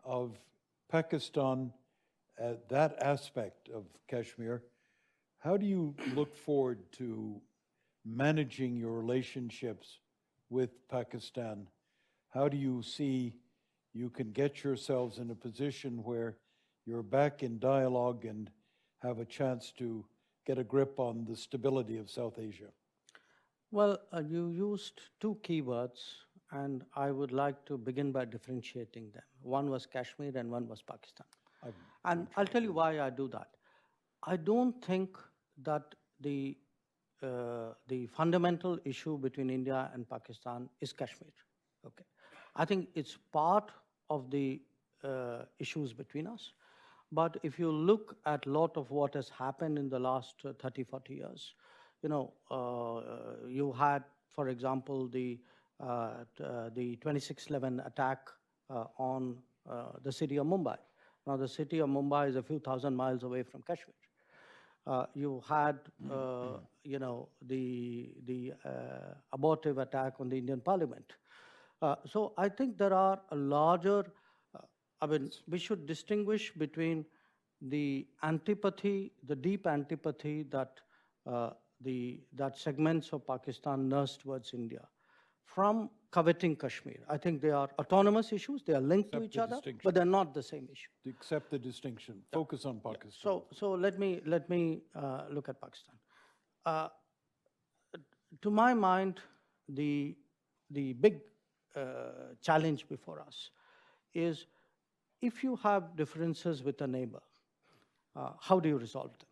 of Pakistan, that aspect of Kashmir. How do you look forward to managing your relationships with Pakistan? How do you see you can get yourselves in a position where you're back in dialogue and have a chance to get a grip on the stability of South Asia? Well, you used two keywords, and I would like to begin by differentiating them. One was Kashmir and one was Pakistan. And I'll tell you why I do that. I don't think that the fundamental issue between India and Pakistan is Kashmir. Okay, I think it's part of the issues between us. But if you look at a lot of what has happened in the last 30, 40 years, you had, for example, the 26/11 attack on the city of Mumbai. Now, the city of Mumbai is a few thousand miles away from Kashmir. You had, the abortive attack on the Indian Parliament. So I think there are a larger, we should distinguish between the antipathy, the deep antipathy that that segments of Pakistan nurse towards India from coveting Kashmir. I think they are autonomous issues. They are linked to each other, but they're not the same issue. Accept the distinction. Focus on Pakistan. So let me look at Pakistan. To my mind, the big challenge before us is if you have differences with a neighbor, how do you resolve them?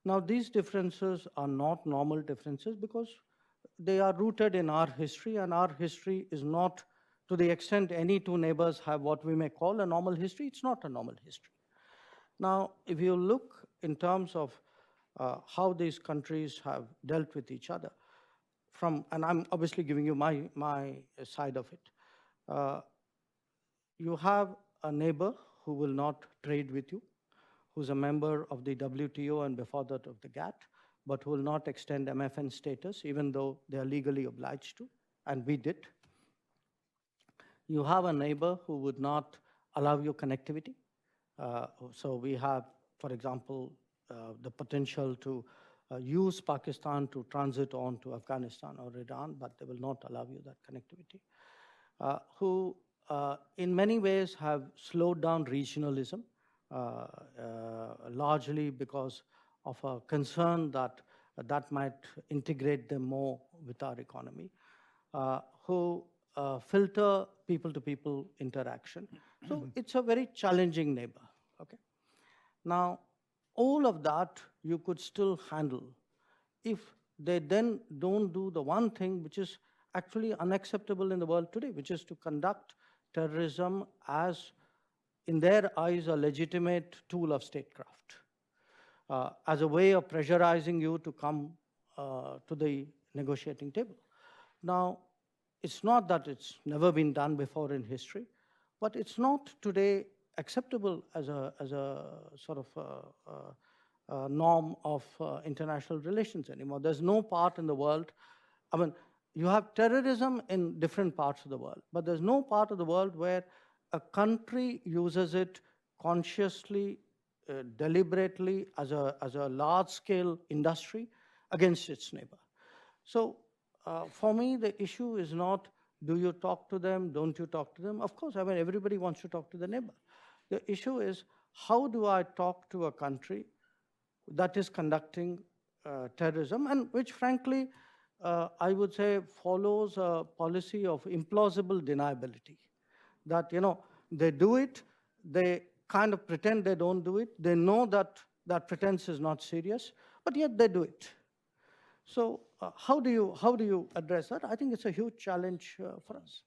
Now, these differences are not normal differences because they are rooted in our history, and our history is not, to the extent any two neighbors have what we may call a normal history, it's not a normal history. Now, if you look in terms of how these countries have dealt with each other, and I'm obviously giving you my side of it, you have a neighbor who will not trade with you, who's a member of the WTO and before that of the GATT, but who will not extend MFN status, even though they are legally obliged to, and we did. You have a neighbor who would not allow you connectivity. So we have, for example, the potential to use Pakistan to transit on to Afghanistan or Iran, but they will not allow you that connectivity. Who, in many ways, have slowed down regionalism, largely because of a concern that that might integrate them more with our economy, who filter people-to-people interaction. So it's a very challenging neighbor, okay? Now, all of that you could still handle if they then don't do the one thing which is actually unacceptable in the world today, which is to conduct terrorism as, in their eyes, a legitimate tool of statecraft. As a way of pressurizing you to come to the negotiating table. Now, it's not that it's never been done before in history, but it's not today acceptable as a sort of norm of international relations anymore. There's no part in the world, I mean, you have terrorism in different parts of the world, but there's no part of the world where a country uses it consciously, deliberately as a large-scale industry against its neighbor. So for me, the issue is not, do you talk to them, don't you talk to them? Of course, I mean, everybody wants to talk to the neighbor. The issue is, how do I talk to a country that is conducting terrorism, and which, frankly, I would say follows a policy of implausible deniability. That, they do it, they kind of pretend they don't do it, they know that that pretense is not serious, but yet they do it. So how do you address that? I think it's a huge challenge for us.